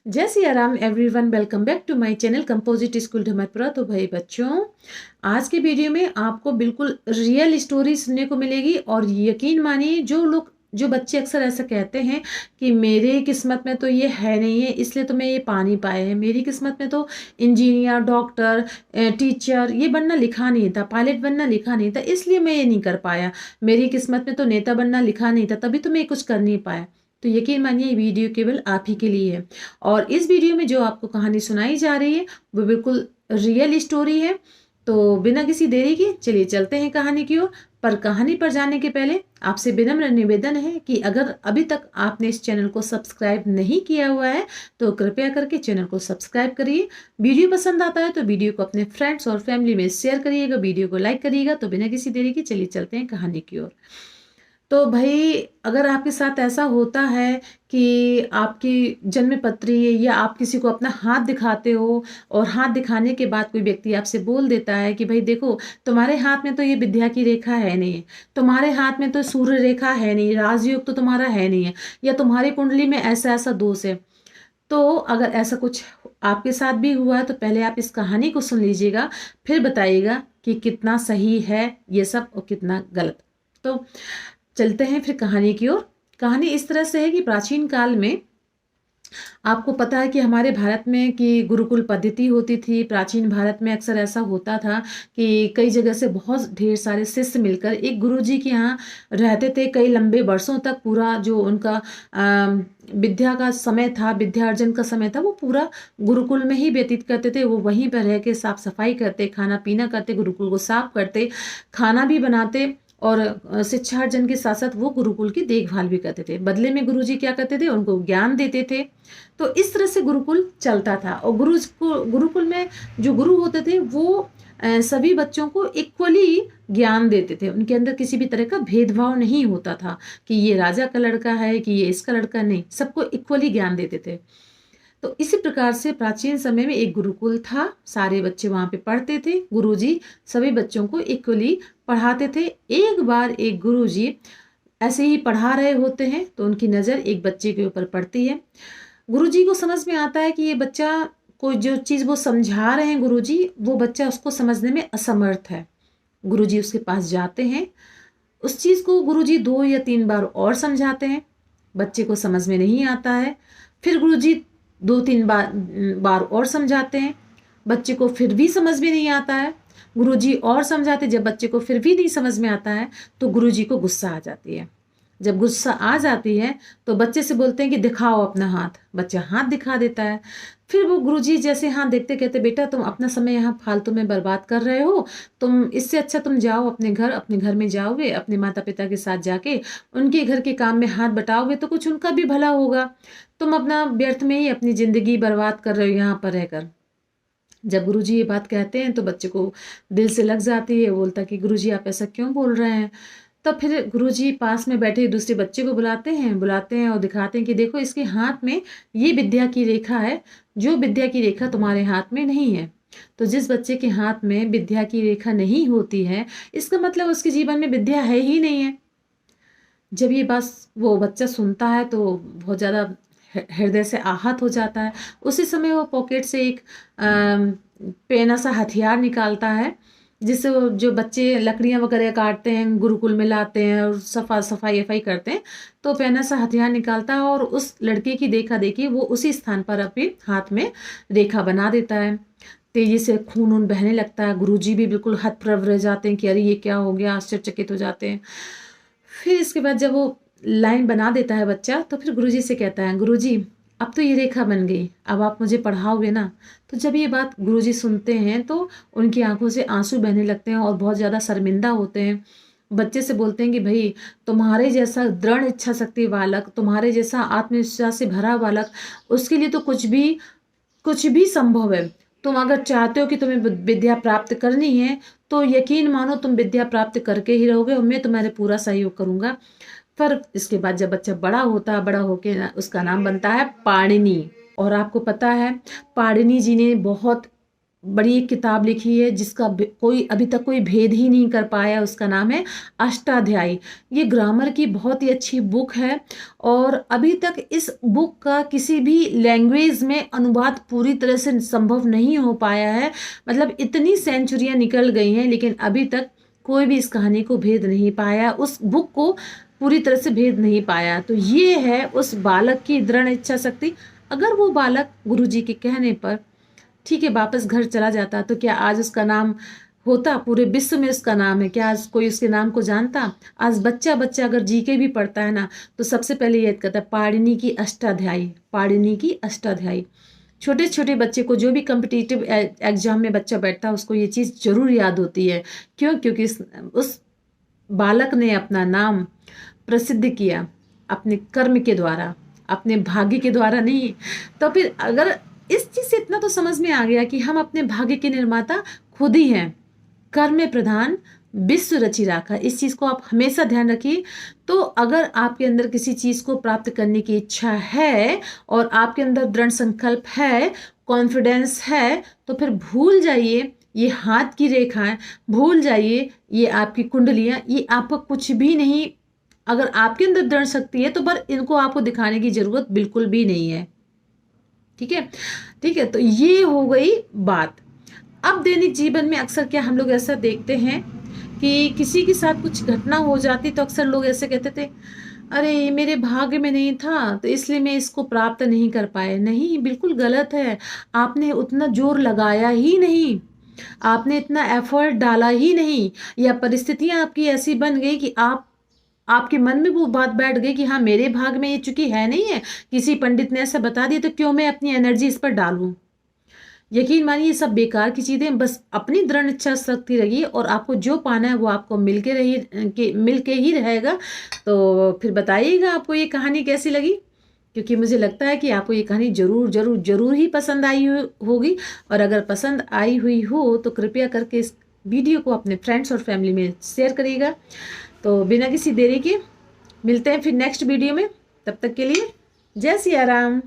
जय Siya Ram everyone, welcome back to my channel composite school Dhamarpura. तो भाई बच्चों, आज के वीडियो में आपको बिल्कुल रियल स्टोरी सुनने को मिलेगी। और यकीन मानिए, जो बच्चे अक्सर ऐसा कहते हैं कि मेरे किस्मत में तो ये है नहीं है, इसलिए तो मैं ये पा नहीं पाए हैं। मेरी किस्मत में तो इंजीनियर, डॉक्टर, टीचर ये बनना लिखा नहीं था, पायलट बनना लिखा नहीं था, इसलिए मैं ये नहीं कर पाया। मेरी किस्मत में तो नेता बनना लिखा नहीं था, तभी तो मैं कुछ कर नहीं पाया। तो यकीन मानिए, ये वीडियो केवल आप ही के लिए है। और इस वीडियो में जो आपको कहानी सुनाई जा रही है वो बिल्कुल रियल स्टोरी है। तो बिना किसी देरी के चलिए चलते हैं कहानी की ओर। पर कहानी पर जाने के पहले आपसे विनम्र निवेदन है कि अगर अभी तक आपने इस चैनल को सब्सक्राइब नहीं किया हुआ है तो कृपया करके चैनल को सब्सक्राइब करिए। वीडियो पसंद आता है तो वीडियो को अपने फ्रेंड्स और फैमिली में शेयर करिएगा, वीडियो को लाइक करिएगा। तो बिना किसी देरी के चलिए चलते हैं कहानी की ओर। तो भाई, अगर आपके साथ ऐसा होता है कि आपकी जन्म पत्री या आप किसी को अपना हाथ दिखाते हो और हाथ दिखाने के बाद कोई व्यक्ति आपसे बोल देता है कि भाई देखो, तुम्हारे हाथ में तो ये विद्या की रेखा है नहीं, तुम्हारे हाथ में तो सूर्य रेखा है नहीं, राजयोग तो तुम्हारा है नहीं है, या तुम्हारी कुंडली में ऐसा ऐसा दोष है। तो अगर ऐसा कुछ आपके साथ भी हुआ है तो पहले आप इस कहानी को सुन लीजिएगा, फिर बताइएगा कि कितना सही है ये सब और कितना गलत। तो चलते हैं फिर कहानी की ओर। कहानी इस तरह से है कि प्राचीन काल में आपको पता है कि हमारे भारत में कि गुरुकुल पद्धति होती थी। प्राचीन भारत में अक्सर ऐसा होता था कि कई जगह से बहुत ढेर सारे शिष्य मिलकर एक गुरुजी के यहाँ रहते थे। कई लंबे वर्षों तक पूरा जो उनका विद्या का समय था, विद्यार्जन का समय था, वो पूरा गुरुकुल में ही व्यतीत करते थे। वो वहीं पर रह के साफ सफाई करते, खाना पीना करते, गुरुकुल को साफ करते, खाना भी बनाते और शिक्षार्जन के साथ साथ वो गुरुकुल की देखभाल भी करते थे। बदले में गुरुजी क्या करते थे, उनको ज्ञान देते थे। तो इस तरह से गुरुकुल चलता था। और गुरुकुल में जो गुरु होते थे वो सभी बच्चों को इक्वली ज्ञान देते थे। उनके अंदर किसी भी तरह का भेदभाव नहीं होता था कि ये राजा का लड़का है कि ये इसका लड़का, नहीं, सबको इक्वली ज्ञान देते थे। तो इसी प्रकार से प्राचीन समय में एक गुरुकुल था, सारे बच्चे वहां पे पढ़ते थे। गुरुजी सभी बच्चों को इक्वली पढ़ाते थे। एक बार एक गुरुजी ऐसे ही पढ़ा रहे होते हैं तो उनकी नज़र एक बच्चे के ऊपर पड़ती है। गुरुजी को समझ में आता है कि ये बच्चा को जो चीज़ वो समझा रहे हैं गुरुजी, वो बच्चा उसको समझने में असमर्थ है। गुरुजी उसके पास जाते हैं, उस चीज़ को गुरुजी 2 या 3 बार और समझाते हैं, बच्चे को समझ में नहीं आता है। फिर गुरुजी 2-3 बार और समझाते हैं, बच्चे को फिर भी समझ में नहीं आता है। गुरुजी और समझाते, जब बच्चे को फिर भी नहीं समझ में आता है तो गुरुजी को गुस्सा आ जाती है। जब गुस्सा आ जाती है तो बच्चे से बोलते हैं कि दिखाओ अपना हाथ। बच्चा हाथ दिखा देता है। फिर वो गुरुजी जैसे हाथ देखते कहते, बेटा तुम अपना समय यहाँ फालतू में बर्बाद कर रहे हो, तुम इससे अच्छा तुम जाओ अपने घर में जाओगे, अपने माता पिता के साथ जाके उनके घर के काम में हाथ बटाओगे तो कुछ उनका भी भला होगा। तुम अपना व्यर्थ में ही अपनी जिंदगी बर्बाद कर रहे हो यहाँ पर रहकर। जब गुरुजी ये बात कहते हैं तो बच्चे को दिल से लग जाती है। बोलता कि गुरुजी आप ऐसा क्यों बोल रहे हैं। तब फिर गुरुजी पास में बैठे दूसरे बच्चे को बुलाते हैं और दिखाते हैं कि देखो, इसके हाथ में ये विद्या की रेखा है, जो विद्या की रेखा तुम्हारे हाथ में नहीं है। तो जिस बच्चे के हाथ में विद्या की रेखा नहीं होती है, इसका मतलब उसके जीवन में विद्या है ही नहीं है। जब ये बात वो बच्चा सुनता है तो बहुत ज़्यादा हृदय से आहत हो जाता है। उसी समय वो पॉकेट से एक पेना सा हथियार निकालता है, जिससे वो जो बच्चे लकड़ियाँ वगैरह काटते हैं, गुरुकुल में लाते हैं और सफाई करते हैं, तो पेना सा हथियार निकालता है और उस लड़के की देखा देखी वो उसी स्थान पर अपने हाथ में रेखा बना देता है। तेजी से खून उन बहने लगता है। गुरुजी भी बिल्कुल हतप्रभ रह जाते हैं कि अरे ये क्या हो गया, आश्चर्यचकित हो जाते हैं। फिर इसके बाद जब वो लाइन बना देता है बच्चा, तो फिर गुरुजी से कहता है, गुरुजी अब तो ये रेखा बन गई, अब आप मुझे पढ़ाओगे ना। तो जब ये बात गुरुजी सुनते हैं तो उनकी आंखों से आंसू बहने लगते हैं और बहुत ज़्यादा शर्मिंदा होते हैं। बच्चे से बोलते हैं कि भाई, तुम्हारे जैसा दृढ़ इच्छा शक्ति बालक, तुम्हारे जैसा आत्मविश्वास से भरा बालक, उसके लिए तो कुछ भी संभव है। तुम अगर चाहते हो कि तुम्हें विद्या प्राप्त करनी है तो यकीन मानो तुम विद्या प्राप्त करके ही रहोगे और मैं तुम्हारे पूरा सहयोग करूंगा। पर इसके बाद जब बच्चा बड़ा होता है, बड़ा होके उसका नाम बनता है पाणिनि। और आपको पता है, पाणिनि जी ने बहुत बड़ी एक किताब लिखी है जिसका कोई अभी तक कोई भेद ही नहीं कर पाया। उसका नाम है अष्टाध्यायी। ये ग्रामर की बहुत ही अच्छी बुक है और अभी तक इस बुक का किसी भी लैंग्वेज में अनुवाद पूरी तरह से संभव नहीं हो पाया है। मतलब इतनी सेंचुरियां निकल गई हैं लेकिन अभी तक कोई भी इस कहानी को भेद नहीं पाया, उस बुक को पूरी तरह से भेद नहीं पाया। तो ये है उस बालक की दृढ़ इच्छा शक्ति। अगर वो बालक गुरुजी के कहने पर ठीक है वापस घर चला जाता तो क्या आज उसका नाम होता? पूरे विश्व में उसका नाम है, क्या आज कोई उसके नाम को जानता? आज बच्चा बच्चा अगर जीके भी पढ़ता है ना तो सबसे पहले याद करता है पाणिनि की अष्टाध्यायी, पाणिनि की अष्टाध्यायी। छोटे छोटे बच्चे को, जो भी कम्पिटिटिव एग्जाम में बच्चा बैठता है उसको ये चीज़ जरूर याद होती है। क्यों? क्योंकि उस बालक ने अपना नाम प्रसिद्ध किया अपने कर्म के द्वारा, अपने भाग्य के द्वारा नहीं। तो फिर अगर इस चीज से इतना तो समझ में आ गया कि हम अपने भाग्य के निर्माता खुद ही हैं। कर्म प्रधान विश्व रचि राखा, इस चीज को आप हमेशा ध्यान रखिए। तो अगर आपके अंदर किसी चीज को प्राप्त करने की इच्छा है और आपके अंदर दृढ़ संकल्प है, कॉन्फिडेंस है, तो फिर भूल जाइए ये हाथ की रेखाएं, भूल जाइए ये आपकी कुंडलियां, ये आपको कुछ भी नहीं। अगर आपके अंदर दृढ़ शक्ति है तो पर इनको आपको दिखाने की जरूरत बिल्कुल भी नहीं है। ठीक है, ठीक है। तो ये हो गई बात। अब दैनिक जीवन में अक्सर क्या हम लोग ऐसा देखते हैं कि किसी के साथ कुछ घटना हो जाती तो अक्सर लोग ऐसे कहते थे अरे ये मेरे भाग्य में नहीं था तो इसलिए मैं इसको प्राप्त नहीं कर पाए। नहीं, बिल्कुल गलत है। आपने उतना जोर लगाया ही नहीं, आपने इतना एफर्ट डाला ही नहीं, या परिस्थितियां आपकी ऐसी बन गई कि आपके मन में वो बात बैठ गई कि हाँ मेरे भाग में ये चूंकि है नहीं है, किसी पंडित ने ऐसा बता दिया तो क्यों मैं अपनी एनर्जी इस पर डालूं। यकीन मानिए ये सब बेकार की चीजें। बस अपनी दृढ़ इच्छा शक्ति रहिए और आपको जो पाना है वो आपको मिलके ही रहेगा। तो फिर बताइएगा आपको ये कहानी कैसी लगी, क्योंकि मुझे लगता है कि आपको ये कहानी जरूर जरूर जरूर ही पसंद आई होगी। और अगर पसंद आई हुई हो तो कृपया करके इस वीडियो को अपने फ्रेंड्स और फैमिली में शेयर करिएगा। तो बिना किसी देरी के मिलते हैं फिर नेक्स्ट वीडियो में। तब तक के लिए जय सिया राम।